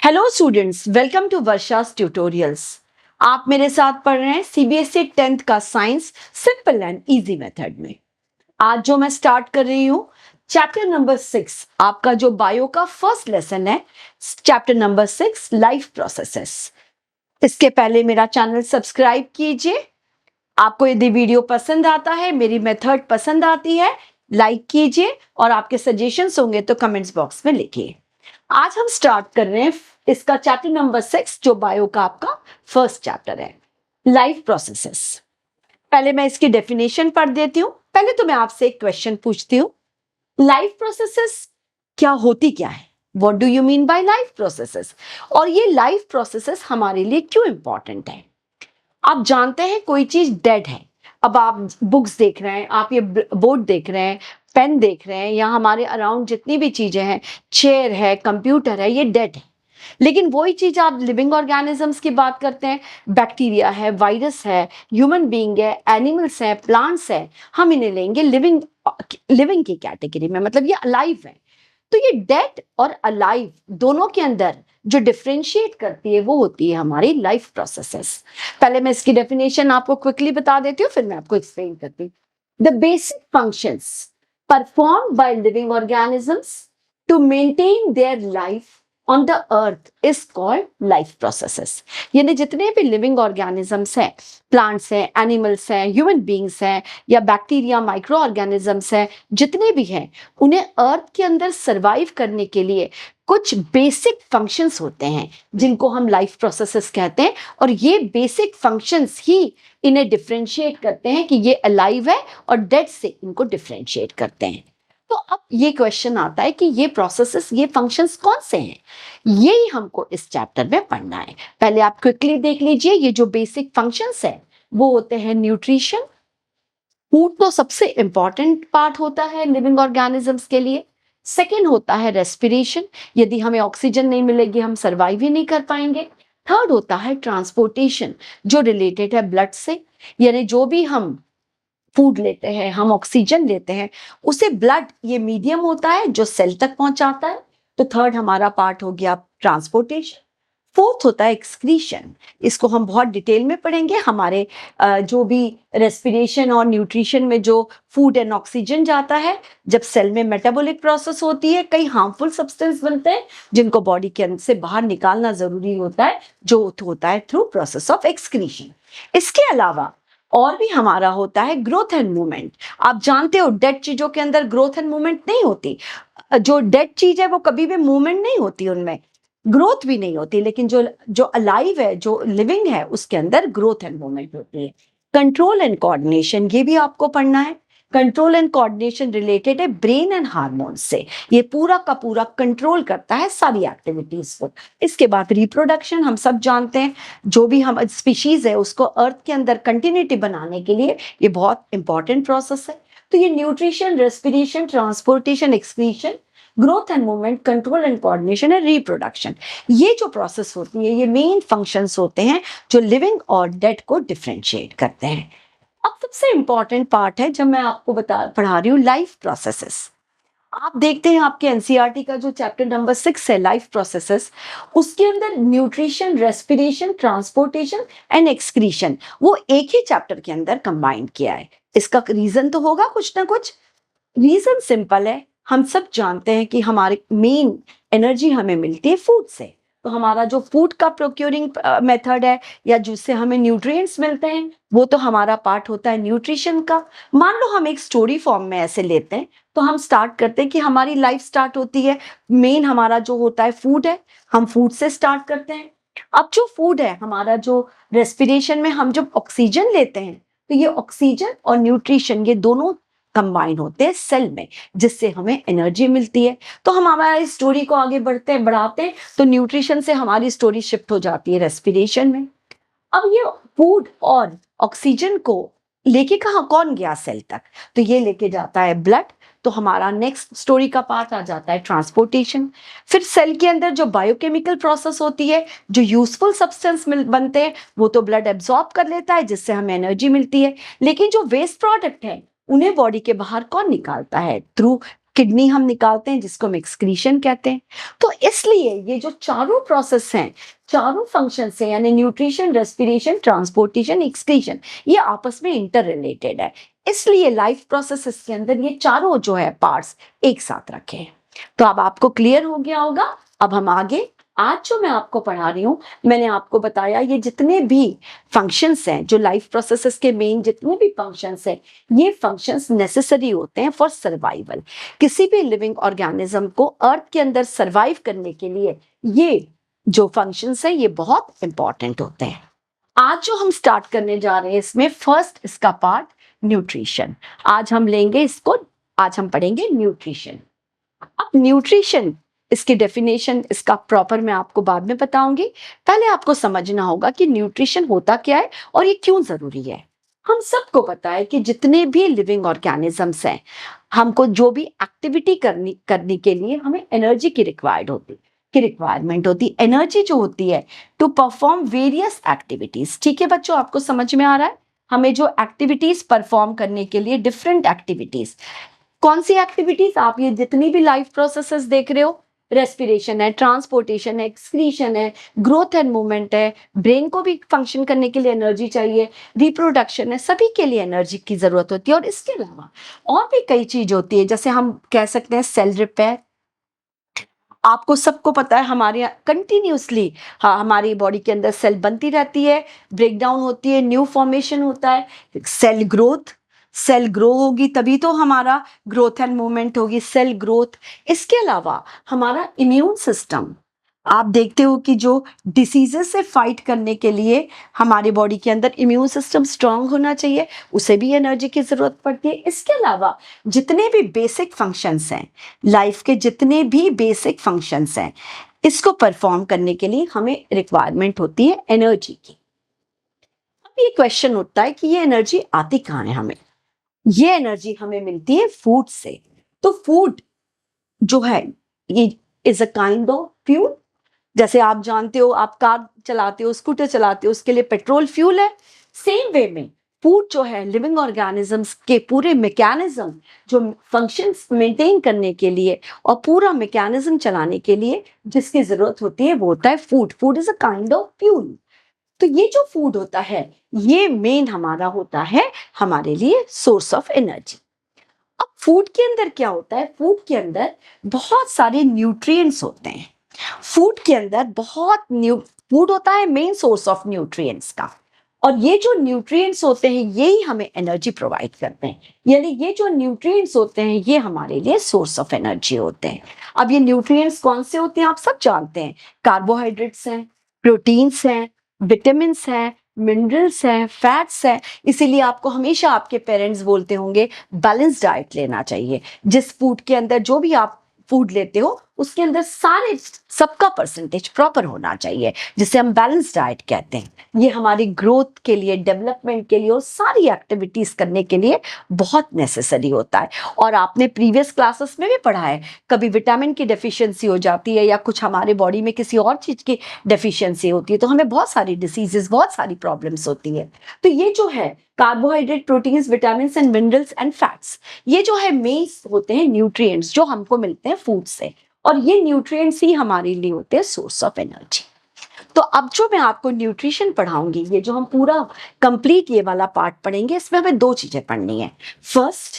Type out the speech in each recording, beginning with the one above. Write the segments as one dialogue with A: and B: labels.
A: Hello students, welcome to Varsha's tutorials. आप मेरे साथ पढ़ रहे हैं सीबीएसई 10th का science simple and easy method में। आज जो मैं स्टार्ट कर रही हूं चैप्टर नंबर 6, आपका जो बायो का फर्स्ट लेसन है, चैप्टर नंबर 6 लाइफ प्रोसेसेस। इसके पहले मेरा चैनल सब्सक्राइब कीजिए। आपको यदि वीडियो पसंद आता है, मेरी मेथड पसंद आती है, लाइक कीजिए और आपके सजेशंस होंगे तो कमेंट्स बॉक्स में लिखिए। आज हम स्टार्ट कर रहे हैं इसका चैप्टर नंबर 6 जो बायो का आपका फर्स्ट चैप्टर है, लाइफ प्रोसेसेस। पहले मैं इसकी डेफिनेशन पढ़ देती हूँ। पहले तो मैं आपसे एक क्वेश्चन पूछती हूँ, लाइफ प्रोसेसेस क्या होती क्या है? What do you mean by life processes? और ये लाइफ प्रोसेसेस हमारे लिए क्यों इंपॉर्टेंट है? आप जानते हैं कोई चीज डेड है, अब आप बुक्स देख रहे हैं, आप ये बोर्ड देख रहे हैं, पेन देख रहे हैं, या हमारे अराउंड जितनी भी चीजें हैं, चेयर है, कंप्यूटर है, ये डेड है। लेकिन वही चीज आप लिविंग ऑर्गेनिजम्स की बात करते हैं, बैक्टीरिया है, वायरस है, ह्यूमन बीइंग है, एनिमल्स है, प्लांट्स है, हम इन्हें लेंगे लिविंग लिविंग की कैटेगरी में, मतलब ये अलाइव है। तो ये डेड और अलाइव दोनों के अंदर जो डिफरेंशिएट करती है वो होती है हमारी लाइफ प्रोसेसेस। पहले मैं इसकी डेफिनेशन आपको क्विकली बता देती हूँ, फिर मैं आपको एक्सप्लेन करती हूँ। The basic functions perform by living organisms to maintain their life on the earth is called life processes. यानी जितने भी लिविंग ऑर्गेनिजम्स हैं, प्लांट्स हैं, एनिमल्स हैं, ह्यूमन बींग्स हैं, या बैक्टीरिया, माइक्रो ऑर्गेनिजम्स हैं, जितने भी हैं, उन्हें अर्थ के अंदर सरवाइव करने के लिए कुछ बेसिक फंक्शंस होते हैं जिनको हम लाइफ प्रोसेसेस कहते हैं। और ये बेसिक फंक्शंस ही इन्हें डिफरेंशिएट करते हैं कि ये अलाइव है, और डेड से इनको डिफरेंशिएट करते हैं। तो अब ये क्वेश्चन आता है कि ये प्रोसेसेस, ये फंक्शंस कौन से हैं? यही हमको इस चैप्टर में पढ़ना है। पहले आप क्विकली देख लीजिए, ये जो बेसिक फंक्शंस है वो होते हैं न्यूट्रिशन। फूड तो सबसे इंपॉर्टेंट पार्ट होता है लिविंग ऑर्गेनिजम्स के लिए। सेकेंड होता है रेस्पिरेशन, यदि हमें ऑक्सीजन नहीं मिलेगी हम सरवाइव ही नहीं कर पाएंगे। थर्ड होता है ट्रांसपोर्टेशन, जो रिलेटेड है ब्लड से, यानी जो भी हम फूड लेते हैं, हम ऑक्सीजन लेते हैं, उसे ब्लड ये मीडियम होता है जो सेल तक पहुंचाता है। तो थर्ड हमारा पार्ट हो गया ट्रांसपोर्टेशन। फोर्थ होता है एक्सक्रीशन, इसको हम बहुत डिटेल में पढ़ेंगे। हमारे जो भी रेस्पिरेशन और न्यूट्रिशन में जो फूड एंड ऑक्सीजन जाता है, जब सेल में मेटाबॉलिक प्रोसेस होती है, कई हार्मफुल सब्सटेंस बनते हैं जिनको बॉडी के अंदर से बाहर निकालना जरूरी होता है, जो होता है थ्रू प्रोसेस ऑफ एक्सक्रीशन। इसके अलावा और भी हमारा होता है ग्रोथ एंड मूवमेंट। आप जानते हो डेड चीजों के अंदर ग्रोथ एंड मूवमेंट नहीं होती। जो डेड चीज है वो कभी भी मूवमेंट नहीं होती, उनमें ग्रोथ भी नहीं होती। लेकिन जो जो अलाइव है, जो लिविंग है, उसके अंदर ग्रोथ एंड मूवमेंट होती है। कंट्रोल एंड कोऑर्डिनेशन, ये भी आपको पढ़ना है। कंट्रोल एंड कोऑर्डिनेशन रिलेटेड है ब्रेन एंड हार्मोन्स से। ये पूरा का पूरा कंट्रोल करता है सारी एक्टिविटीज को। इसके बाद रिप्रोडक्शन, हम सब जानते हैं जो भी हम स्पीशीज है उसको अर्थ के अंदर कंटिन्यूटी बनाने के लिए ये बहुत इंपॉर्टेंट प्रोसेस है। तो ये nutrition, respiration, transportation, excretion, growth and movement, control and coordination and reproduction, ये जो प्रोसेस होती है, ये मेन फंक्शंस होते हैं जो लिविंग और डेड को डिफरेंशिएट करते हैं। अब सबसे इंपॉर्टेंट पार्ट है जब मैं आपको पढ़ा रही हूँ लाइफ प्रोसेसेस। आप देखते हैं आपके एनसीईआरटी का जो चैप्टर नंबर 6 है लाइफ प्रोसेसेस, उसके अंदर nutrition, respiration, transportation and excretion वो एक ही चैप्टर के अंदर कंबाइंड किया है। इसका रीजन तो होगा कुछ ना कुछ। रीजन सिंपल है, हम सब जानते हैं कि हमारे मेन एनर्जी हमें मिलती है फूड से। तो हमारा जो फूड का प्रोक्योरिंग मेथड है, या जिससे हमें न्यूट्रिएंट्स मिलते हैं, वो तो हमारा पार्ट होता है न्यूट्रिशन का। मान लो हम एक स्टोरी फॉर्म में ऐसे लेते हैं, तो हम स्टार्ट करते हैं कि हमारी लाइफ स्टार्ट होती है, मेन हमारा जो होता है फूड है, हम फूड से स्टार्ट करते हैं। अब जो फूड है हमारा, जो रेस्पिरेशन में हम जब ऑक्सीजन लेते हैं, तो ये ऑक्सीजन और न्यूट्रिशन ये दोनों कंबाइन होते हैं सेल में, जिससे हमें एनर्जी मिलती है। तो हम हमारी स्टोरी को आगे बढ़ाते हैं, तो न्यूट्रिशन से हमारी स्टोरी शिफ्ट हो जाती है रेस्पिरेशन में। अब ये फूड और ऑक्सीजन को लेके कौन गया सेल तक? तो ये लेके जाता है ब्लड। तो हमारा नेक्स्ट स्टोरी का पार्ट आ जाता है ट्रांसपोर्टेशन। फिर सेल के अंदर जो बायोकेमिकल प्रोसेस होती है, जो यूजफुल सब्सटेंस बनते हैं, वो तो ब्लड एब्जॉर्ब कर लेता है, जिससे हमें एनर्जी मिलती है। लेकिन जो वेस्ट प्रोडक्ट है उन्हें बॉडी के बाहर कौन निकालता है? थ्रू किडनी हम निकालते हैं जिसको हम एक्सक्रीशन कहते हैं। तो इसलिए ये जो चारों प्रोसेस हैं, चारों फंक्शंस हैं, यानी न्यूट्रिशन, रेस्पिरेशन, ट्रांसपोर्टेशन, एक्सक्रीशन, ये आपस में इंटर रिलेटेड है। इसलिए लाइफ प्रोसेसेस के अंदर ये चारों जो है पार्ट्स एक साथ रखे हैं। तो अब आपको क्लियर हो गया होगा। अब हम आगे, आज जो मैं आपको पढ़ा रही हूँ, मैंने आपको बताया ये जितने भी फंक्शंस हैं, जो लाइफ प्रोसेसेस के मेन जितने भी फंक्शंस हैं, ये फंक्शंस नेसेसरी होते हैं फॉर सर्वाइवल। किसी भी लिविंग ऑर्गेनिज्म को अर्थ के अंदर सर्वाइव करने के लिए ये जो फंक्शंस हैं ये बहुत इंपॉर्टेंट होते हैं। आज जो हम स्टार्ट करने जा रहे हैं, इसमें फर्स्ट इसका पार्ट न्यूट्रिशन। आज हम लेंगे इसको, आज हम पढ़ेंगे न्यूट्रिशन। अब न्यूट्रिशन, इसकी डेफिनेशन, इसका प्रॉपर मैं आपको बाद में बताऊंगी। पहले आपको समझना होगा कि न्यूट्रिशन होता क्या है और ये क्यों जरूरी है। हम सबको पता है कि जितने भी लिविंग ऑर्गेनिजम्स हैं, हमको जो भी एक्टिविटी करने के लिए हमें एनर्जी की रिक्वायरमेंट होती है। एनर्जी जो होती है टू परफॉर्म वेरियस एक्टिविटीज। ठीक है बच्चों, आपको समझ में आ रहा है? हमें जो एक्टिविटीज परफॉर्म करने के लिए, डिफरेंट एक्टिविटीज, कौन सी एक्टिविटीज? आप ये जितनी भी लाइफ प्रोसेसेस देख रहे हो, रेस्पिरेशन है, ट्रांसपोर्टेशन है, एक्सक्रीशन है, ग्रोथ एंड मूवमेंट है, ब्रेन को भी फंक्शन करने के लिए एनर्जी चाहिए, रिप्रोडक्शन है, सभी के लिए एनर्जी की जरूरत होती है। और इसके अलावा और भी कई चीज होती है, जैसे हम कह सकते हैं सेल रिपेयर। आपको सबको पता है हमारे कंटिन्यूसली हमारी बॉडी के अंदर सेल बनती रहती है, ब्रेक डाउन होती है, न्यू फॉर्मेशन होता है, सेल ग्रोथ, सेल ग्रो होगी तभी तो हमारा ग्रोथ एंड मूवमेंट होगी, सेल ग्रोथ। इसके अलावा हमारा इम्यून सिस्टम, आप देखते हो कि जो डिसीजेस से फाइट करने के लिए हमारे बॉडी के अंदर इम्यून सिस्टम स्ट्रांग होना चाहिए, उसे भी एनर्जी की जरूरत पड़ती है। इसके अलावा जितने भी बेसिक फंक्शंस हैं, लाइफ के जितने भी बेसिक फंक्शंस हैं, इसको परफॉर्म करने के लिए हमें रिक्वायरमेंट होती है एनर्जी की। अब ये क्वेश्चन उठता है कि ये एनर्जी आती कहाँ है हमें? ये एनर्जी हमें मिलती है फूड से। तो फूड जो है ये is a kind of fuel. जैसे आप जानते हो, आप कार चलाते हो, स्कूटर चलाते हो, उसके लिए पेट्रोल फ्यूल है। सेम वे में फूड जो है लिविंग ऑर्गेनिजम्स के पूरे मैकेनिज्म, जो फंक्शंस मेंटेन करने के लिए और पूरा मैकेनिज्म चलाने के लिए जिसकी जरूरत होती है वो होता है food. Food is a kind of fuel. तो ये जो फूड होता है ये मेन हमारा होता है हमारे लिए सोर्स ऑफ एनर्जी। अब फूड के अंदर क्या होता है? फूड के अंदर बहुत सारे न्यूट्रिएंट्स होते हैं। फूड के अंदर फूड होता है मेन सोर्स ऑफ न्यूट्रिएंट्स का। और ये जो न्यूट्रिएंट्स होते हैं यही हमें एनर्जी प्रोवाइड करते हैं। यानी ये जो न्यूट्रिएंट्स होते हैं ये हमारे लिए सोर्स ऑफ एनर्जी होते हैं। अब ये न्यूट्रिएंट्स कौन से होते हैं आप सब जानते हैं। कार्बोहाइड्रेट्स हैं, प्रोटीन्स हैं, विटामिन्स हैं, मिनरल्स हैं, फैट्स हैं। इसीलिए आपको हमेशा आपके पेरेंट्स बोलते होंगे बैलेंस डाइट लेना चाहिए। जिस फूड के अंदर जो भी आप फूड लेते हो उसके अंदर सारे सबका परसेंटेज प्रॉपर होना चाहिए, जिसे हम बैलेंस डाइट कहते हैं। ये हमारी ग्रोथ के लिए, डेवलपमेंट के लिए और सारी एक्टिविटीज करने के लिए बहुत नेसेसरी होता है। और आपने प्रीवियस क्लासेस में भी पढ़ा है, कभी विटामिन की डेफिशिएंसी हो जाती है या कुछ हमारे बॉडी में किसी और चीज की डेफिशिएंसी होती है तो हमें बहुत सारी डिसीजेस, बहुत सारी प्रॉब्लम्स होती है। तो ये जो है carbohydrate, proteins, vitamin and minerals and fats, ये जो है मेन होते हैं न्यूट्रिएंट्स जो हमको मिलते हैं फूड से। और ये न्यूट्रिएंट्स ही हमारे लिए होते हैं सोर्स ऑफ एनर्जी। तो अब जो मैं आपको न्यूट्रिशन पढ़ाऊंगी, ये जो हम पूरा कंप्लीट ये वाला पार्ट पढ़ेंगे, इसमें हमें दो चीजें पढ़नी है। First,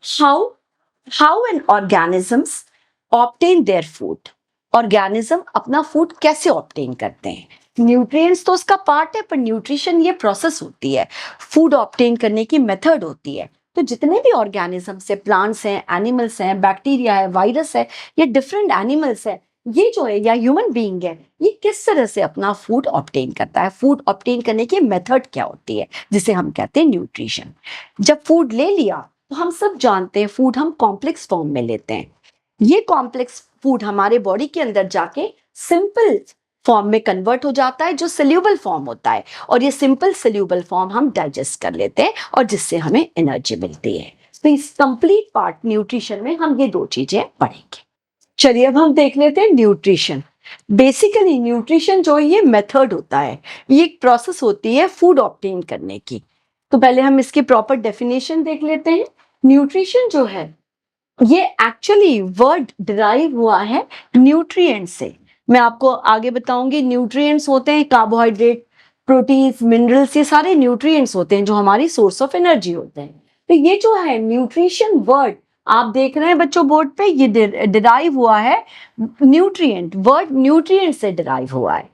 A: how an organisms obtain their food. Organism अपना फूड कैसे ऑब्टेन करते हैं। न्यूट्रिएंट्स तो उसका पार्ट है, पर न्यूट्रिशन ये प्रोसेस होती है, फूड ऑब्टेन करने की मेथड होती है। तो जितने भी ऑर्गेनिजम्स है, प्लांट्स हैं, एनिमल्स हैं, बैक्टीरिया है, वायरस है, या डिफरेंट एनिमल्स है, ये जो है या ह्यूमन बीइंग है, ये किस तरह से अपना फूड ऑब्टेन करता है, फूड ऑब्टेन करने की मेथड क्या होती है, जिसे हम कहते हैं न्यूट्रिशन। जब फूड ले लिया तो हम सब जानते हैं फूड हम कॉम्प्लेक्स फॉर्म में लेते हैं। ये कॉम्प्लेक्स फूड हमारे बॉडी के अंदर जाके सिंपल फॉर्म में कन्वर्ट हो जाता है, जो सोल्यूबल फॉर्म होता है। और ये सिंपल सोल्यूबल फॉर्म हम डाइजेस्ट कर लेते हैं और जिससे हमें एनर्जी मिलती है। तो इस कंप्लीट पार्ट न्यूट्रिशन में हम ये दो चीजें पढ़ेंगे। चलिए अब हम देख लेते हैं न्यूट्रिशन। बेसिकली न्यूट्रिशन जो है ये मेथड होता है, ये एक प्रोसेस होती है फूड ऑब्टेन करने की। तो पहले हम इसकी प्रॉपर डेफिनेशन देख लेते हैं। न्यूट्रिशन जो है ये एक्चुअली वर्ड डिराइव हुआ है न्यूट्रिएंट से। मैं आपको आगे बताऊंगी। न्यूट्रिएंट्स होते हैं कार्बोहाइड्रेट, प्रोटीन्स, मिनरल्स, ये सारे न्यूट्रिएंट्स होते हैं जो हमारी सोर्स ऑफ एनर्जी होते हैं। तो ये जो है न्यूट्रिशन वर्ड आप देख रहे हैं बच्चों बोर्ड पे, ये डिराइव हुआ है न्यूट्रिएंट, वर्ड न्यूट्रिएंट से डिराइव हुआ है।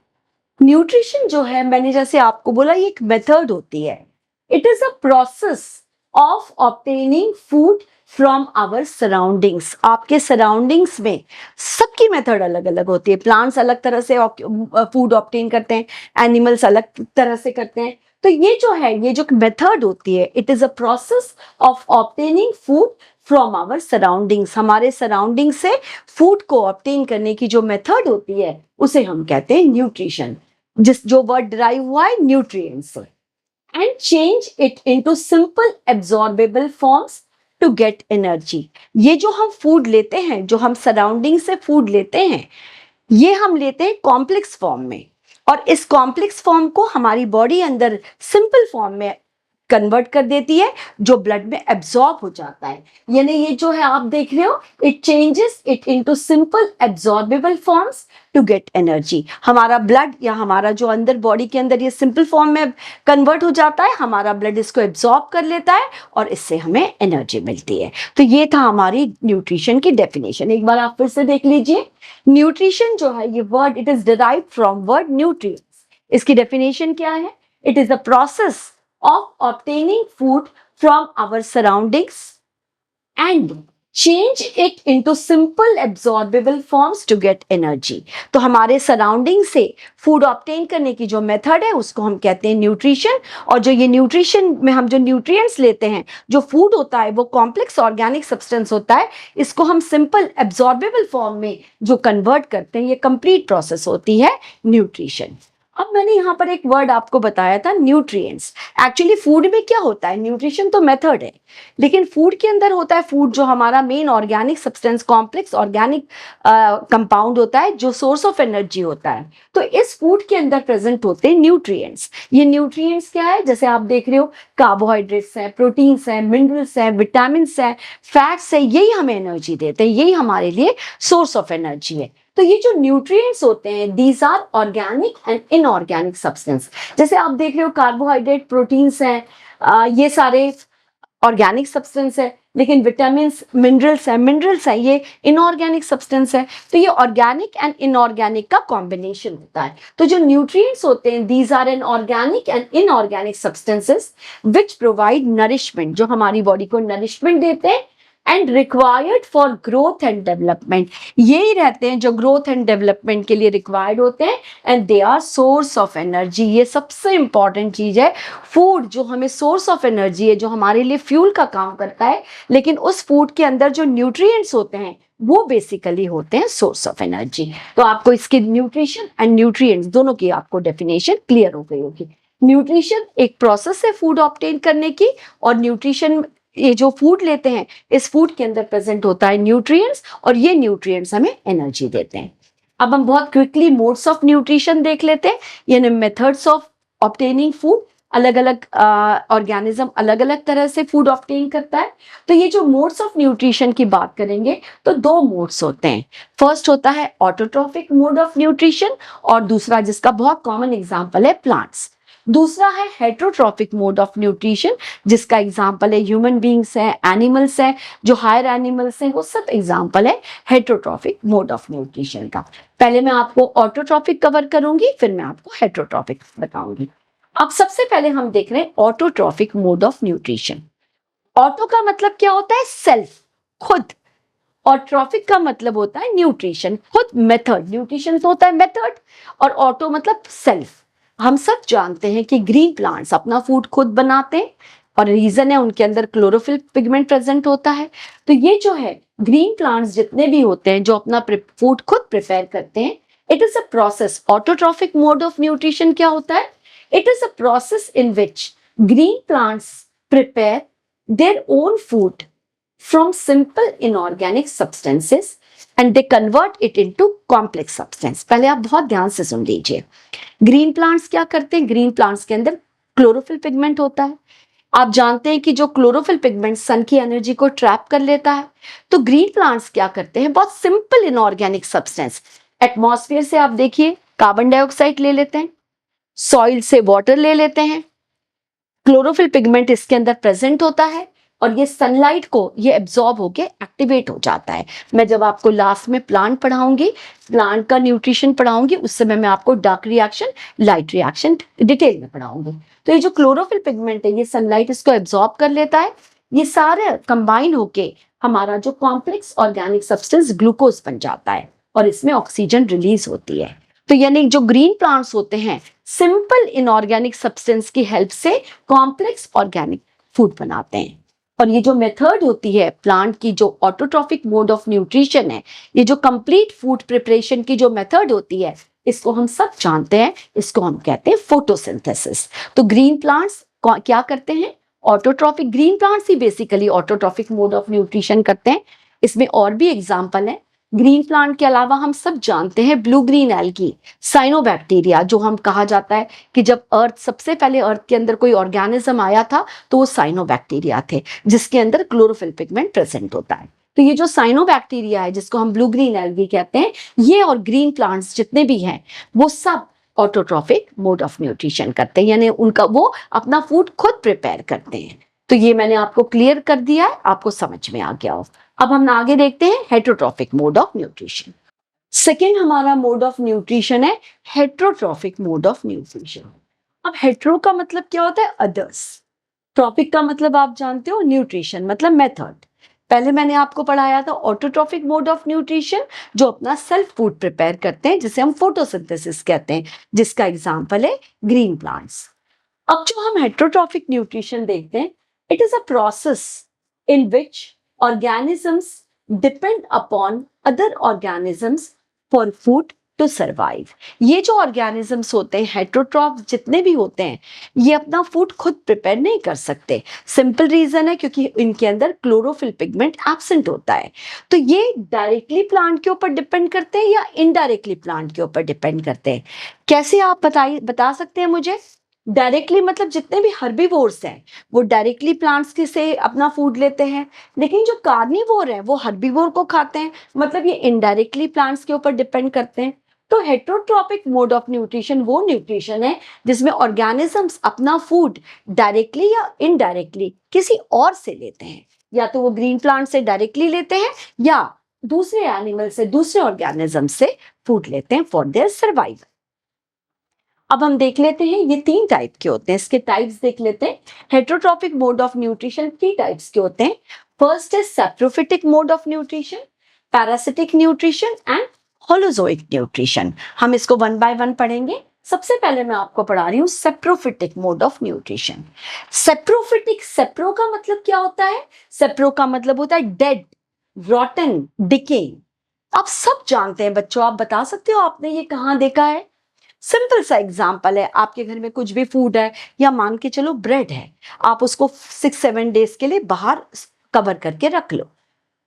A: न्यूट्रिशन जो है, मैंने जैसे आपको बोला, ये एक मेथड होती है। It is a process of obtaining food from our surroundings. आपके सराउंडिंग्स में सबकी मेथड अलग अलग होती है। प्लांट्स अलग तरह से फूड ऑब्टेन करते हैं, एनिमल्स अलग तरह से करते हैं। तो ये जो है, ये जो मेथड होती है, it is a process of obtaining food from our surroundings. हमारे सराउंडिंग से फूड को ऑब्टेन करने की जो मेथड होती है उसे हम कहते हैं न्यूट्रिशन, जो वर्ड डिराइव हुआ है न्यूट्रिएंट से। And change it into simple absorbable forms to get energy. ये जो हम फूड लेते हैं, जो हम सराउंडिंग से फूड लेते हैं, ये हम लेते हैं कॉम्प्लेक्स फॉर्म में, और इस कॉम्प्लेक्स फॉर्म को हमारी बॉडी अंदर सिंपल फॉर्म में कन्वर्ट कर देती है, जो ब्लड में एब्जॉर्ब हो जाता है। यानी ये जो है आप देख रहे हो, it changes it into simple absorbable forms to get energy. हमारा ब्लड या हमारा जो अंदर बॉडी के अंदर ये सिंपल फॉर्म में कन्वर्ट हो जाता है, हमारा ब्लड इसको एब्जॉर्ब कर लेता है और इससे हमें एनर्जी मिलती है। तो ये था हमारी न्यूट्रिशन की डेफिनेशन। एक बार आप फिर से देख लीजिए। न्यूट्रिशन जो है, ये word it is derived from word nutrients. इसकी डेफिनेशन क्या है? It is the process of obtaining food from our surroundings and change it into simple absorbable forms to get energy। तो हमारे सराउंडिंग से फूड ऑब्टेन करने की जो method है उसको हम कहते हैं न्यूट्रिशन। और जो ये न्यूट्रिशन में हम जो न्यूट्रिएंट्स लेते हैं, जो फूड होता है वो कॉम्प्लेक्स ऑर्गेनिक सब्सटेंस होता है, इसको हम सिंपल एब्जॉर्बेबल फॉर्म में जो कन्वर्ट करते हैं, ये कंप्लीट प्रोसेस होती है न्यूट्रिशन। अब मैंने यहाँ पर एक वर्ड आपको बताया था न्यूट्रिएंट्स। एक्चुअली फूड में क्या होता है, न्यूट्रिशन तो मेथड है, लेकिन फूड के अंदर होता है, फूड जो हमारा main organic substance, complex organic compound होता है, जो सोर्स ऑफ एनर्जी होता है। तो इस फूड के अंदर प्रेजेंट होते हैं न्यूट्रिएंट्स। ये न्यूट्रिएंट्स क्या है? जैसे आप देख रहे हो, कार्बोहाइड्रेट्स हैं, प्रोटीन्स हैं, मिनरल्स हैं, विटामिन हैं, फैट्स हैं, यही हमें एनर्जी देते हैं, यही हमारे लिए सोर्स ऑफ एनर्जी है। तो ये जो न्यूट्रिएंट्स होते हैं, these are organic and inorganic substance. जैसे आप देख रहे हो, कार्बोहाइड्रेट, प्रोटीन्स हैं, ये सारे ऑर्गेनिक सब्सटेंस है, लेकिन विटामिन, मिनरल्स है, ये इनऑर्गेनिक सब्सटेंस है। तो ये ऑर्गेनिक एंड इनऑर्गेनिक का कॉम्बिनेशन होता है। तो जो न्यूट्रिएंट्स होते हैं, these are an organic and inorganic substances which provide nourishment, जो हमारी बॉडी को नरिशमेंट देते हैं, and required for growth and development. यही रहते हैं जो ग्रोथ एंड डेवलपमेंट के लिए रिक्वायर्ड होते हैं, and they are source of energy. ये सबसे इंपॉर्टेंट चीज है। फूड जो हमें सोर्स ऑफ एनर्जी है, जो हमारे लिए फ्यूल का काम करता है, लेकिन उस फूड के अंदर जो न्यूट्रिएंट्स होते हैं वो बेसिकली होते हैं सोर्स ऑफ एनर्जी। तो आपको इसके न्यूट्रिशन एंड न्यूट्रिएंट्स दोनों की आपको डेफिनेशन क्लियर हो गई होगी। न्यूट्रिशन एक प्रोसेस है फूड ऑब्टेन करने की, और न्यूट्रिशन, ये जो फूड लेते हैं, इस फूड के अंदर प्रेजेंट होता है न्यूट्रिएंट्स, और ये न्यूट्रिएंट्स हमें एनर्जी देते हैं। अब हम बहुत क्विकली मोड्स ऑफ न्यूट्रिशन देख लेते हैं, यानी मेथड्स ऑफ ऑब्टेनिंग फूड। अलग अलग ऑर्गेनिज्म अलग अलग तरह से फूड ऑब्टेन करता है। तो ये जो मोड्स ऑफ न्यूट्रिशन की बात करेंगे तो दो मोड्स होते हैं। फर्स्ट होता है ऑटोट्रॉफिक मोड ऑफ न्यूट्रिशन, और दूसरा, जिसका बहुत कॉमन एग्जाम्पल है, प्लांट्स। दूसरा है हेटरोट्रॉफिक मोड ऑफ न्यूट्रिशन, जिसका एग्जाम्पल है ह्यूमन बींग्स है, एनिमल्स है, जो हायर एनिमल्स हैं, वो सब एग्जाम्पल है हेटरोट्रॉफिक मोड ऑफ न्यूट्रिशन का। पहले मैं आपको ऑटोट्रॉफिक कवर करूंगी, फिर मैं आपको हेटरोट्रॉफिक बताऊंगी। अब सबसे पहले हम देख रहे हैं autotrophic mode of nutrition. Auto का मतलब क्या होता है? सेल्फ, खुद। और ट्रॉफिक का मतलब होता है न्यूट्रिशन, खुद, मेथड। न्यूट्रिशन तो होता है मेथड, और ऑटो मतलब सेल्फ। हम सब जानते हैं कि ग्रीन प्लांट्स अपना फूड खुद बनाते हैं, और रीजन है उनके अंदर क्लोरोफिल पिगमेंट प्रेजेंट होता है। तो ये जो है ग्रीन प्लांट्स जितने भी होते हैं जो अपना फूड खुद प्रिपेयर करते हैं, it is a process. Autotrophic mode of nutrition क्या होता है? It is a process in which green plants prepare their own food from simple inorganic substances and they convert it into complex substance। पहले आप बहुत ध्यान से सुन लीजिए। Green plants क्या करते हैं? ग्रीन प्लांट्स के अंदर क्लोरोफिल पिगमेंट होता है। आप जानते हैं कि जो क्लोरोफिल पिगमेंट सन की एनर्जी को ट्रैप कर लेता है, तो ग्रीन प्लांट्स क्या करते हैं, बहुत सिंपल इनऑर्गेनिक सब्सटेंस एटमॉस्फेयर से, आप देखिए, कार्बन डाइऑक्साइड ले लेते हैं, सॉइल से वाटर ले लेते हैं, क्लोरोफिल पिगमेंट इसके अंदर प्रेजेंट होता है और ये सनलाइट को ये एब्जॉर्ब होके एक्टिवेट हो जाता है। मैं जब आपको लास्ट में प्लांट पढ़ाऊंगी, प्लांट का न्यूट्रिशन पढ़ाऊंगी, उस समय मैं आपको dark reaction, light reaction detail में पढ़ाऊंगी। तो ये जो क्लोरोफिल पिगमेंट है, ये सनलाइट इसको एब्जॉर्ब कर लेता है, ये सारे कंबाइन होके हमारा जो कॉम्प्लेक्स ऑर्गेनिक सब्सटेंस ग्लूकोज बन जाता है और इसमें ऑक्सीजन रिलीज होती है। तो यानी जो ग्रीन प्लांट्स होते हैं, सिंपल इनऑर्गेनिक सब्सटेंस की हेल्प से कॉम्प्लेक्स ऑर्गेनिक फूड बनाते हैं। और ये जो मेथड होती है प्लांट की, जो ऑटोट्रॉफिक मोड ऑफ न्यूट्रिशन है, ये जो कंप्लीट फूड प्रिपरेशन की जो मेथड होती है, इसको हम सब जानते हैं, इसको हम कहते हैं फोटोसिंथेसिस। तो ग्रीन प्लांट्स क्या करते हैं, autotrophic, green plants he basically autotrophic mode of nutrition करते हैं। इसमें और भी एग्जाम्पल है। ग्रीन प्लांट के अलावा हम सब जानते हैं ब्लू ग्रीन एल्गी, साइनोबैक्टीरिया, जो हम कहा जाता है कि जब अर्थ, सबसे पहले अर्थ के अंदर कोई ऑर्गेनिज्म आया था तो वो साइनोबैक्टीरिया थे, जिसके अंदर क्लोरोफिल पिगमेंट प्रेजेंट होता है। तो ये जो साइनोबैक्टीरिया है, जिसको हम ब्लू ग्रीन एल्गी कहते हैं, ये और ग्रीन प्लांट्स जितने भी हैं, वो सब ऑटोट्रॉफिक मोड ऑफ न्यूट्रिशन करते हैं, यानी उनका वो अपना फूड खुद प्रिपेयर करते हैं। तो ये मैंने आपको क्लियर कर दिया है, आपको समझ में आ गया हो। अब हम आगे देखते हैं heterotrophic mode of nutrition. Second हमारा मोड ऑफ न्यूट्रिशन है हेटरोट्रॉफिक मोड ऑफ न्यूट्रिशन। अब हेट्रो का मतलब क्या होता है, अदर्स। ट्रॉफिक का मतलब आप जानते हो, न्यूट्रिशन मतलब मेथड। पहले मैंने आपको पढ़ाया था ऑटोट्रॉफिक मोड ऑफ न्यूट्रिशन, जो अपना सेल्फ फूड प्रिपेयर करते हैं, जिसे हम फोटोसिंथेसिस कहते हैं, जिसका एग्जांपल है ग्रीन प्लांट्स। अब जो हम हेटरोट्रॉफिक न्यूट्रिशन देखते हैं, it is a process in which organisms depend upon other organisms for food to survive। ये जो organisms होते हैं, heterotrophs जितने भी होते हैं, ये अपना फूड खुद प्रिपेयर नहीं कर सकते। सिंपल रीजन है क्योंकि इनके अंदर क्लोरोफिल पिगमेंट एब्सेंट होता है। तो ये डायरेक्टली प्लांट के ऊपर डिपेंड करते हैं या इनडायरेक्टली प्लांट के ऊपर डिपेंड करते हैं। कैसे आप बता सकते हैं मुझे? डायरेक्टली मतलब जितने भी हर्बीवोर्स हैं, वो डायरेक्टली प्लांट्स के से अपना फूड लेते हैं, लेकिन जो कार्निवोर है वो हर्बीवोर को खाते हैं, मतलब ये इनडायरेक्टली प्लांट्स के ऊपर डिपेंड करते हैं। तो हेटरोट्रॉपिक मोड ऑफ न्यूट्रिशन वो न्यूट्रिशन है जिसमें ऑर्गेनिजम्स अपना फूड डायरेक्टली या इनडायरेक्टली किसी और से लेते हैं, या तो वो ग्रीन प्लांट से डायरेक्टली लेते हैं या दूसरे एनिमल से, दूसरे ऑर्गेनिज्म से फूड लेते हैं फॉर देयर सर्वाइवल। अब हम देख लेते हैं ये तीन टाइप के होते हैं, इसके टाइप्स देख लेते हैं। Heterotrophic mode of nutrition 3 types के होते हैं। First is saprophytic mode of nutrition, parasitic nutrition and holozoic nutrition. हम इसको वन बाय वन पढ़ेंगे। सबसे पहले मैं आपको पढ़ा रही हूँ saprophytic mode of nutrition. Saprophytic, सेप्रो का मतलब क्या होता है? सेप्रो का मतलब होता है डेड, रॉटन, डिकेइंग। आप सब जानते हैं बच्चों, आप बता सकते हो आपने ये कहाँ देखा है? सिंपल सा एग्जाम्पल है, आपके घर में कुछ भी फूड है, या मान के चलो ब्रेड है, आप उसको 6-7 डेज के लिए बाहर कवर करके रख लो।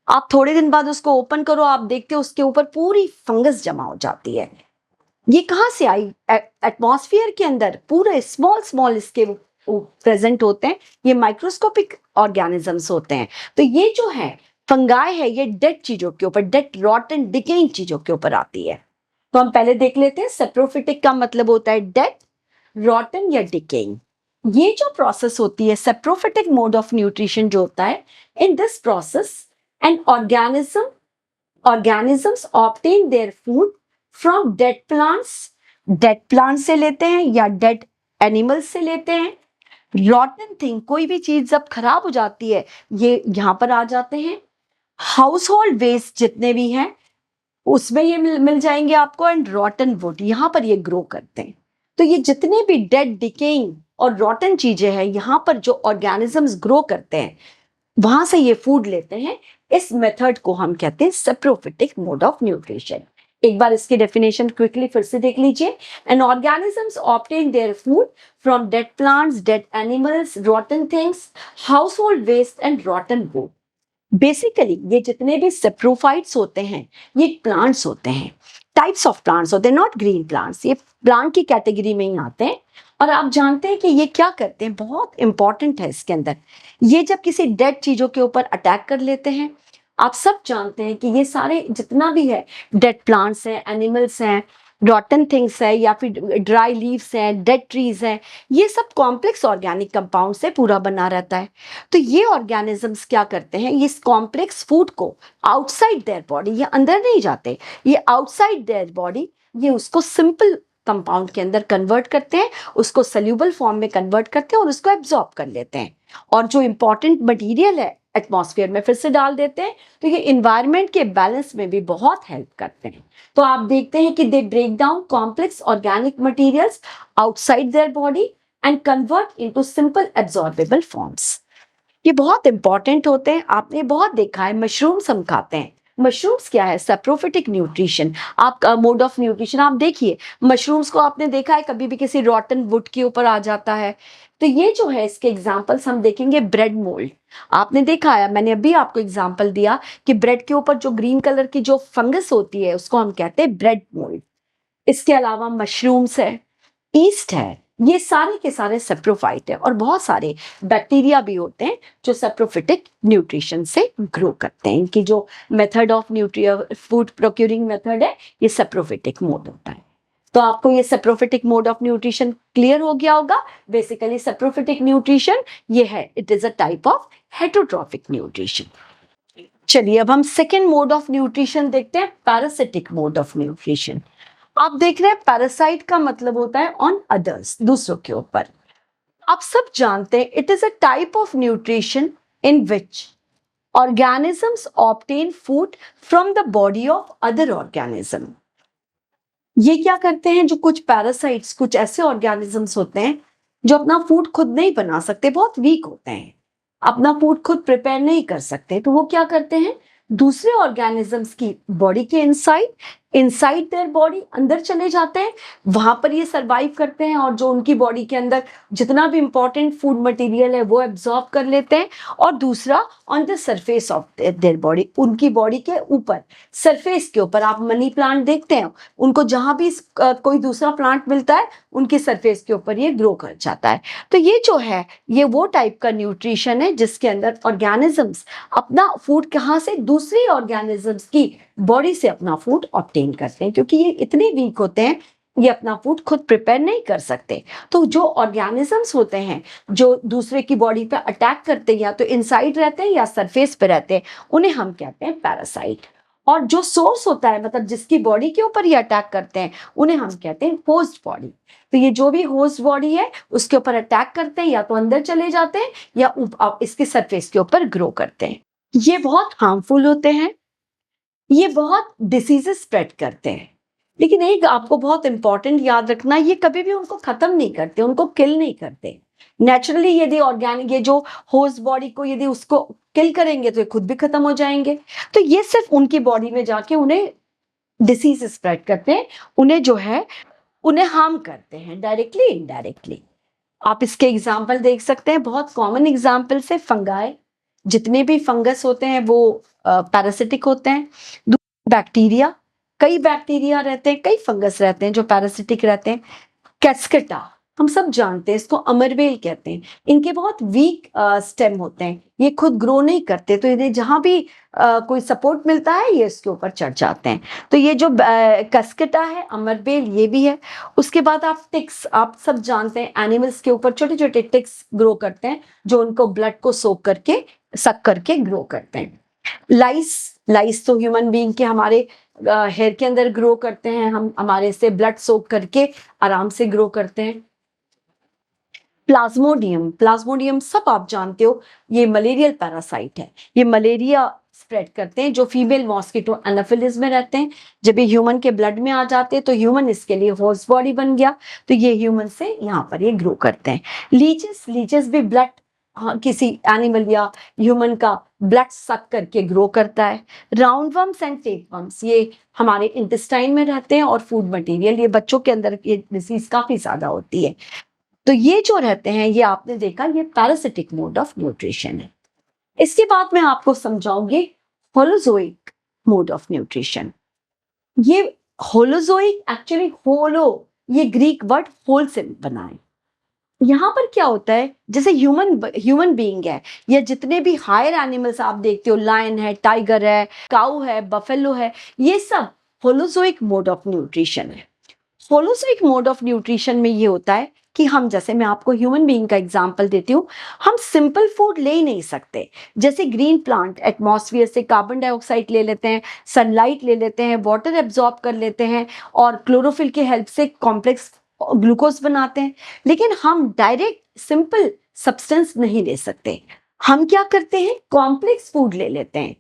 A: आप थोड़े दिन बाद उसको ओपन करो, आप देखते हो उसके ऊपर पूरी फंगस जमा हो जाती है। ये कहाँ से आई? एटमॉस्फेयर के अंदर पूरे स्मॉल स्मॉल इसके प्रेजेंट होते हैं, ये माइक्रोस्कोपिक ऑर्गेनिजम्स होते हैं। तो ये जो है फंगाई है, ये डेड चीजों के ऊपर, डेड रॉटन डिकेइंग चीजों के ऊपर आती है। तो हम पहले देख लेते हैं। सेप्रोफिटिक का मतलब होता है डेड, रॉटन या डिकेइंग। ये जो प्रोसेस होती है सेप्रोफिटिक मोड ऑफ न्यूट्रिशन जो होता है, in this process N organisms obtain their food from dead plants, dead plant से लेते हैं या डेड एनिमल्स से लेते हैं। रॉटन थिंग, कोई भी चीज जब खराब हो जाती है ये यहाँ पर आ जाते हैं। हाउस होल्ड वेस्ट जितने भी हैं उसमें ये मिल जाएंगे आपको, एंड रॉटन वुड, यहाँ पर ये ग्रो करते हैं। तो ये जितने भी डेड, डिकेइंग और रॉटन चीजें हैं, यहाँ पर जो ऑर्गेनिजम्स ग्रो करते हैं वहां से ये फूड लेते हैं। इस मेथड को हम कहते हैं सेप्रोफिटिक मोड ऑफ न्यूट्रिशन। एक बार इसकी डेफिनेशन क्विकली फिर से देख लीजिए। An organisms obtain their food from dead plants, dead animals, rotten things, household waste and rotten wood. Basically ये जितने भी सेप्रोफाइट्स होते हैं ये प्लांट्स होते हैं, टाइप्स ऑफ प्लांट्स होते हैं, नॉट ग्रीन प्लांट्स, ये प्लांट की कैटेगरी में ही आते हैं। और आप जानते हैं कि ये क्या करते हैं, बहुत इंपॉर्टेंट है इसके अंदर, ये जब किसी डेड चीजों के ऊपर अटैक कर लेते हैं, आप सब जानते हैं कि ये सारे जितना भी है डेड प्लांट्स हैं, एनिमल्स हैं, रॉटन थिंग्स है, या फिर ड्राई लीव्स हैं, डेड ट्रीज हैं, ये सब कॉम्प्लेक्स ऑर्गेनिक कंपाउंड से पूरा बना रहता है। तो ये ऑर्गेनिजम्स क्या करते हैं, ये कॉम्प्लेक्स फूड को आउटसाइड देयर बॉडी, ये अंदर नहीं जाते, ये आउटसाइड देयर बॉडी ये उसको सिंपल कंपाउंड के अंदर कन्वर्ट करते हैं, उसको सोल्यूबल फॉर्म में कन्वर्ट करते हैं और उसको एब्जॉर्ब कर लेते हैं, और जो इंपॉर्टेंट मटेरियल है एटमॉस्फेयर में फिर से डाल देते हैं। तो ये इन्वायरमेंट के बैलेंस में भी बहुत हेल्प करते हैं। तो आप देखते हैं कि they break down complex organic materials outside their body and convert into simple absorbable forms. ये बहुत इंपॉर्टेंट होते हैं, आपने बहुत देखा है मशरूम्स हम खाते हैं। मशरूम्स क्या है, सैप्रोफिटिक न्यूट्रिशन, आपका मोड ऑफ न्यूट्रिशन। आप देखिए मशरूम्स को आपने देखा है कभी भी किसी रॉटन वुड के ऊपर आ जाता है। तो ये जो है इसके एग्जांपल्स हम देखेंगे, ब्रेड मोल्ड आपने देखा है, मैंने अभी आपको एग्जांपल दिया कि ब्रेड के ऊपर जो ग्रीन कलर की जो फंगस होती है उसको हम कहते हैं ब्रेड मोल्ड। इसके अलावा मशरूम्स है, ईस्ट है, ये सारे के सारे सेप्रोफाइट है, और बहुत सारे बैक्टीरिया भी होते हैं जो सेप्रोफिटिक न्यूट्रिशन से ग्रो करते हैं। इनकी जो method of food procuring method है ये सेप्रोफिटिक मोड होता है। तो आपको ये saprophytic mode of nutrition clear हो गया होगा। बेसिकली सेप्रोफिटिक न्यूट्रिशन ये है, it is a type of heterotrophic nutrition. चलिए अब हम सेकेंड मोड ऑफ न्यूट्रिशन देखते हैं, पैरासिटिक मोड ऑफ न्यूट्रिशन। आप देख रहे हैं पैरासाइट का मतलब होता है ऑन अदर्स, दूसरों के ऊपर। आप सब जानते हैं it is a type of nutrition in which organisms obtain food from the body of other organism. ये क्या करते हैं, जो कुछ पैरासाइट्स, कुछ ऐसे ऑर्गेनिजम्स होते हैं जो अपना फूड खुद नहीं बना सकते, बहुत वीक होते हैं, अपना फूड खुद प्रिपेयर नहीं कर सकते, तो वो क्या करते हैं, दूसरे ऑर्गेनिजम्स की बॉडी के इनसाइड इनसाइड देयर बॉडी अंदर चले जाते हैं, वहां पर ये सरवाइव करते हैं, और जो उनकी बॉडी के अंदर जितना भी इंपॉर्टेंट फूड मटेरियल है वो एब्जॉर्ब कर लेते हैं। और दूसरा on the surface of their body, उनकी बॉडी के ऊपर सरफेस के ऊपर, आप मनी प्लांट देखते हैं, उनको जहां भी कोई दूसरा प्लांट मिलता है उनके सरफेस के ऊपर ये ग्रो कर जाता है। तो ये जो है ये वो टाइप का न्यूट्रिशन है जिसके अंदर ऑर्गेनिजम्स अपना फूड कहाँ से, दूसरे ऑर्गेनिजम्स की बॉडी से अपना फूड ऑब्टेन करते हैं, क्योंकि ये इतने वीक होते हैं ये अपना फूड खुद प्रिपेयर नहीं कर सकते। तो जो ऑर्गेनिजम्स होते हैं जो दूसरे की बॉडी पे अटैक करते हैं, या तो इनसाइड रहते हैं या सरफेस पे रहते हैं, उन्हें हम कहते हैं पैरासाइट। और जो सोर्स होता है, मतलब जिसकी बॉडी के ऊपर ये अटैक करते हैं, उन्हें हम कहते हैं होस्ट बॉडी। तो ये जो भी होस्ट बॉडी है उसके ऊपर अटैक करते हैं, या तो अंदर चले जाते हैं या इसके सरफेस के ऊपर ग्रो करते हैं। ये बहुत हार्मफुल होते हैं, ये बहुत डिसीजेस स्प्रेड करते हैं, लेकिन एक आपको बहुत इंपॉर्टेंट याद रखना, ये कभी भी उनको खत्म नहीं करते, उनको किल नहीं करते। नेचुरली यदि ऑर्गेनिक ये जो होस्ट बॉडी को यदि उसको किल करेंगे तो ये खुद भी खत्म हो जाएंगे। तो ये सिर्फ उनकी बॉडी में जाके उन्हें डिसीज स्प्रेड करते हैं, उन्हें जो है उन्हें हार्म करते हैं डायरेक्टली इनडायरेक्टली। आप इसके एग्जाम्पल देख सकते हैं, बहुत कॉमन एग्जाम्पल से फंगाई, जितने भी फंगस होते हैं वो पैरासिटिक होते हैं। बैक्टीरिया, कई बैक्टीरिया रहते हैं, कई फंगस रहते हैं जो पैरासिटिक रहते हैं। कैस्केटा हम सब जानते हैं, इसको अमरबेल कहते हैं, इनके बहुत वीक स्टेम होते हैं, ये खुद ग्रो नहीं करते, तो इन्हें जहां भी कोई सपोर्ट मिलता है ये इसके ऊपर चढ़ जाते हैं। तो ये जो कैस्केटा है, अमरबेल, ये भी है। उसके बाद आप टिक्स, आप सब जानते हैं एनिमल्स के ऊपर छोटे छोटे टिक्स ग्रो करते हैं जो उनको ब्लड को सोक करके सक करके ग्रो करते हैं। लाइस, लाइस तो ह्यूमन बीइंग के हमारे हेयर के अंदर ग्रो करते हैं, हम हमारे से ब्लड सोक करके आराम से ग्रो करते हैं। प्लाज्मोडियम, प्लाज्मोडियम सब आप जानते हो, ये मलेरियल पैरासाइट है, ये मलेरिया स्प्रेड करते हैं, जो फीमेल मॉस्किटो एनाफिलिस में रहते हैं। जब ये ह्यूमन के ब्लड में आ जाते हैं तो ह्यूमन इसके लिए होस्ट बॉडी बन गया, तो ये ह्यूमन से यहाँ पर ये ग्रो करते हैं। लीचेस, लीचेस भी ब्लड, हाँ, किसी एनिमल या ह्यूमन का ब्लड सक करके ग्रो करता है। राउंड वर्म्स एंड टेपवर्म्स, ये हमारे इंटेस्टाइन में रहते हैं और फूड मटेरियल, ये बच्चों के अंदर ये डिसीज काफी ज्यादा होती है। तो ये जो रहते हैं, ये आपने देखा, ये पैरासिटिक मोड ऑफ न्यूट्रिशन है। इसके बाद मैं आपको समझाऊंगी होलोजोइक मोड ऑफ न्यूट्रिशन। ये होलोजोइक एक्चुअली होलो, ये ग्रीक वर्ड होल से बना है। यहाँ पर क्या होता है, जैसे ह्यूमन बीइंग है या जितने भी हायर एनिमल्स आप देखते हो, लायन है, टाइगर है, काऊ है, बफेलो है, ये सब होलोजोइक मोड ऑफ न्यूट्रिशन है। होलोजोइक मोड ऑफ न्यूट्रिशन में ये होता है कि हम, जैसे मैं आपको ह्यूमन बीइंग का एग्जांपल देती हूँ, हम सिंपल फूड ले ही नहीं सकते। जैसे ग्रीन प्लांट एटमॉस्फेयर से कार्बन डाइऑक्साइड ले लेते हैं, सनलाइट ले लेते हैं, वाटर एब्जॉर्ब कर लेते हैं और क्लोरोफिल की हेल्प से कॉम्प्लेक्स ग्लूकोज बनाते हैं। लेकिन हम डायरेक्ट सिंपल सब्सटेंस नहीं ले सकते। हम क्या करते हैं, कॉम्प्लेक्स फूड ले लेते हैं।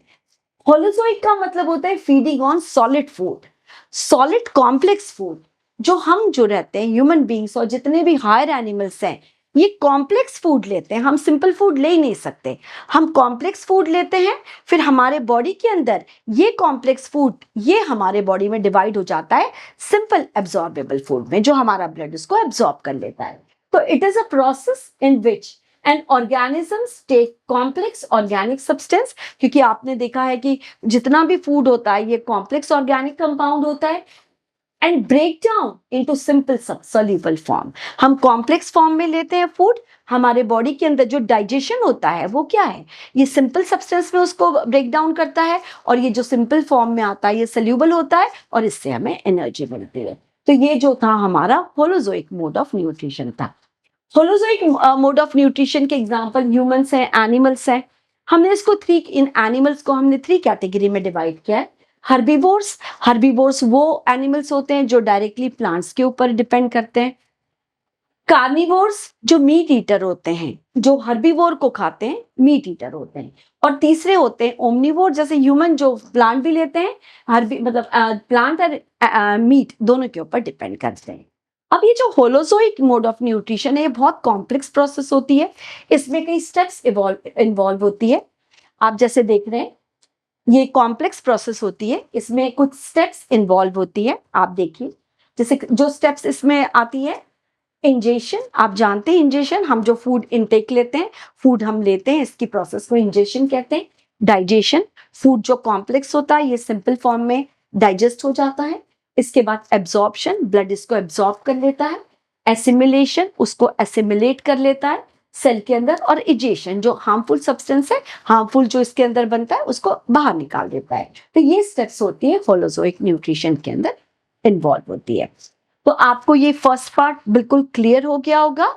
A: होलोजोइक का मतलब होता है feeding on solid food, solid complex food. जो रहते हैं ह्यूमन बींग्स और जितने भी हायर एनिमल्स हैं, ये कॉम्प्लेक्स फूड लेते हैं। हम सिंपल फूड ले ही नहीं सकते, हम कॉम्प्लेक्स फूड लेते हैं। फिर हमारे बॉडी के अंदर ये कॉम्प्लेक्स फूड, ये हमारे बॉडी में डिवाइड हो जाता है सिंपल एब्जॉर्बेबल फूड में, जो हमारा ब्लड उसको एब्जॉर्ब कर लेता है। तो it is a process in which and organisms take complex organic substance, क्योंकि आपने देखा है कि जितना भी फूड होता है ये कॉम्प्लेक्स ऑर्गेनिक कंपाउंड होता है, and break down into simple soluble form. हम कॉम्प्लेक्स फॉर्म में लेते हैं फूड, हमारे बॉडी के अंदर जो डाइजेशन होता है वो क्या है, ये सिंपल सब्सटेंस में उसको ब्रेक डाउन करता है, और ये जो सिंपल फॉर्म में आता है ये सोल्यूबल होता है और इससे हमें एनर्जी मिलती है। तो ये जो था हमारा होलोजोइक मोड ऑफ न्यूट्रिशन था। होलोजोइक मोड ऑफ न्यूट्रिशन के एग्जांपल ह्यूमंस हैं, एनिमल्स हैं। हमने इसको इन एनिमल्स को हमने 3 कैटेगरी में डिवाइड किया है। हर्बीवोर्स वो एनिमल्स होते हैं जो डायरेक्टली प्लांट्स के ऊपर डिपेंड करते हैं। कार्निवोर्स जो मीट ईटर होते हैं, जो हर्बीवोर को खाते हैं, मीट ईटर होते हैं। और तीसरे होते हैं ओमनीवोर, जैसे ह्यूमन जो प्लांट भी लेते हैं, प्लांट और मीट दोनों के ऊपर डिपेंड करते हैं। अब ये जो होलोजोइक मोड ऑफ न्यूट्रिशन है, ये बहुत कॉम्प्लेक्स प्रोसेस होती है। इसमें कई स्टेप्स इन्वॉल्व होती है। आप जैसे देख रहे हैं, ये कॉम्प्लेक्स प्रोसेस होती है, इसमें कुछ स्टेप्स इन्वॉल्व होती है। आप देखिए, जैसे जो स्टेप्स इसमें आती है, इंजेशन। आप जानते हैं इंजेशन, हम जो फूड इनटेक लेते हैं, फूड हम लेते हैं, इसकी प्रोसेस को इंजेशन कहते हैं। डाइजेशन, फूड जो कॉम्प्लेक्स होता है ये सिंपल फॉर्म में डाइजेस्ट हो जाता है। इसके बाद एब्जॉर्प्शन, ब्लड इसको एब्जॉर्ब कर लेता है। एसिमिलेशन, उसको एसिमिलेट कर लेता है सेल के अंदर। और इजेशन, जो हार्मफुल सब्सटेंस है, हार्मफुल जो इसके अंदर बनता है, उसको बाहर निकाल देता है। तो ये स्टेप्स होती है होलोजोइक न्यूट्रिशन के अंदर इन्वॉल्व होती है। तो आपको ये फर्स्ट पार्ट बिल्कुल क्लियर हो गया होगा।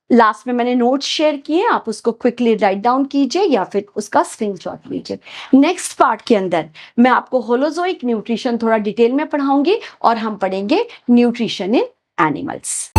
A: लास्ट में मैंने नोट्स शेयर किए, आप उसको क्विकली राइट डाउन कीजिए या फिर उसका स्क्रीनशॉट लीजिए। नेक्स्ट पार्ट के अंदर मैं आपको होलोजोइक न्यूट्रिशन थोड़ा डिटेल में पढ़ाऊंगी और हम पढ़ेंगे न्यूट्रिशन इन एनिमल्स।